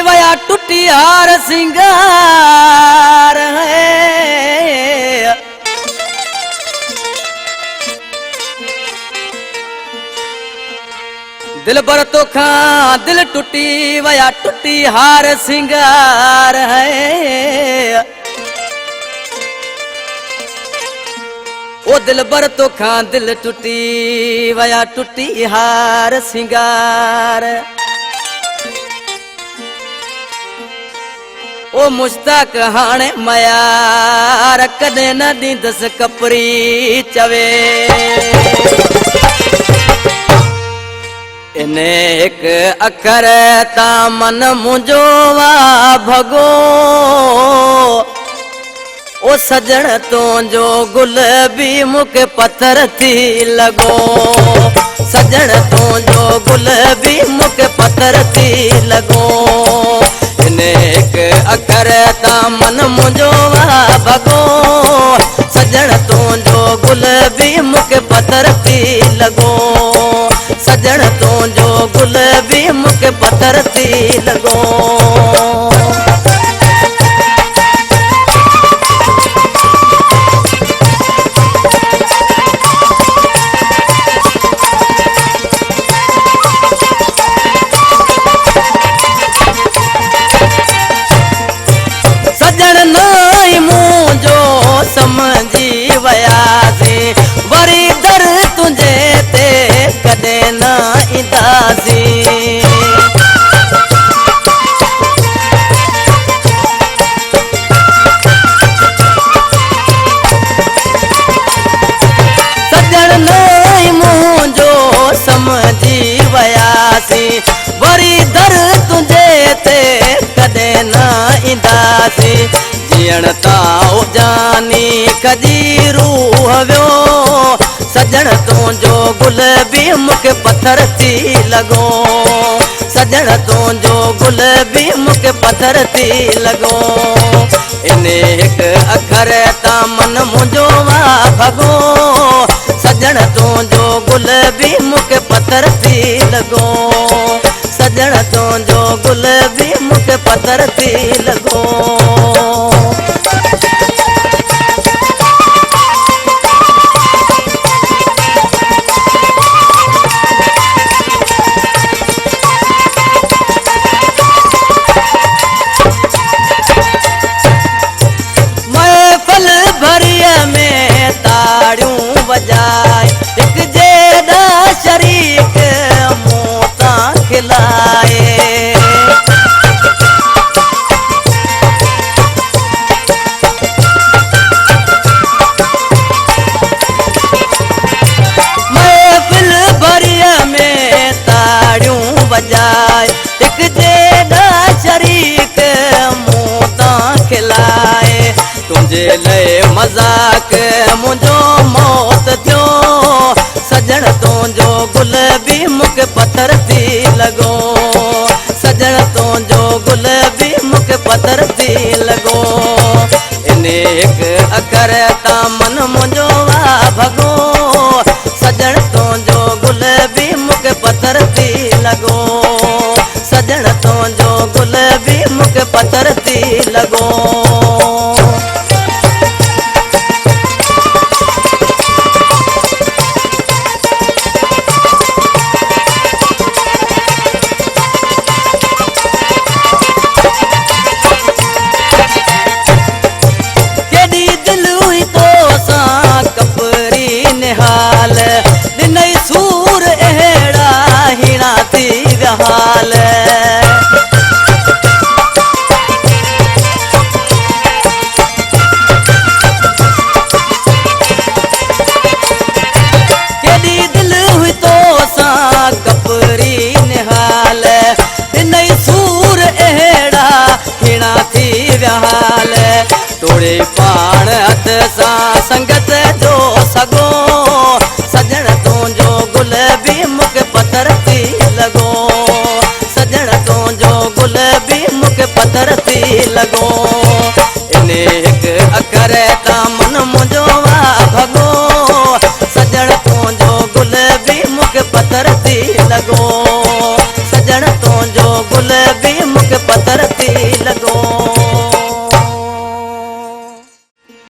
वया टूटी हार सिंगार है। दिल बर तो खा दिल टूटी वया टूटी हार सिंगार है। ओ दिल बर तो खा दिल टूटी वया टूटी हार सिंगार। ओ मुश्ताक हाणे मयार कदे न दींदस कपरी चवे। इने एक अखर ता मन मुझो वा भगो। ओ सजण तो जो गुल भी मुके पत्थर थी लगो। सजण तो जो गुल भी मुके पत्थर थी लगो। इने एक अखर ता मन मुझो वा भगो। सजण तो जो गुल भी मुके पत्थर थी लगो। सजण तो जो गुल भी मुके पत्थर थी लगो। सजण नाई मुझो समझी वयासी वरी दर तुझे ते कदे ना इदासी। सजण नाई मुझो समझी वयासी वरी दर तुझे ते कदे ना इदासी। जियण ताओ जानी कदी रूह व्यो। सजण तो जो गुल भी मुके पत्थर थी लगो। सजण तो जो गुल भी मुके पत्थर थी लगो। इने एक अखर ता मन मुझो वा भगो। सजण तो जो गुल भी मुके पत्थर थी लगो। सजण तो जो गुल भी मुके पत्थर थी लगो। महफिल भरिया में ताड़ियों बजाए एक जेदा शरीक मोता खिलाए। महफिल भरिया में ताड़ियों बजाए एक जेदा शरीक मोता खिलाए। तुझे ले मजाक मुझो मौत थियो। सजण तो जो गुल भी मुके पत्थर थी लगो। सजण तो जो गुल भी मुके पत्थर थी लगो। इने एक अखर ता मन मुझो वा भगो। सजण तो जो गुल भी मुके पत्थर थी लगो। सजण तो जो गुल भी मुके पत्थर थी लगो। निहाल दिन सूर अहिड़ा हीणा थी विहाल। केॾी दिल हुई तो सां कपरी निहाल दिन सूर अहिड़ा हीणा थी विहाल। तोड़े पाण हथ सां संगत जो सगो। सजण तो जो गुल भी मुके पत्थर थी लगो। सजण तो जो गुल भी मुके पत्थर थी लगो। इने एक अखर ता मन मुझो वा भगो। सजण तो जो गुल भी मुके पत्थर थी लगो। सजण तो जो गुल भी के पत्थर थी लगो।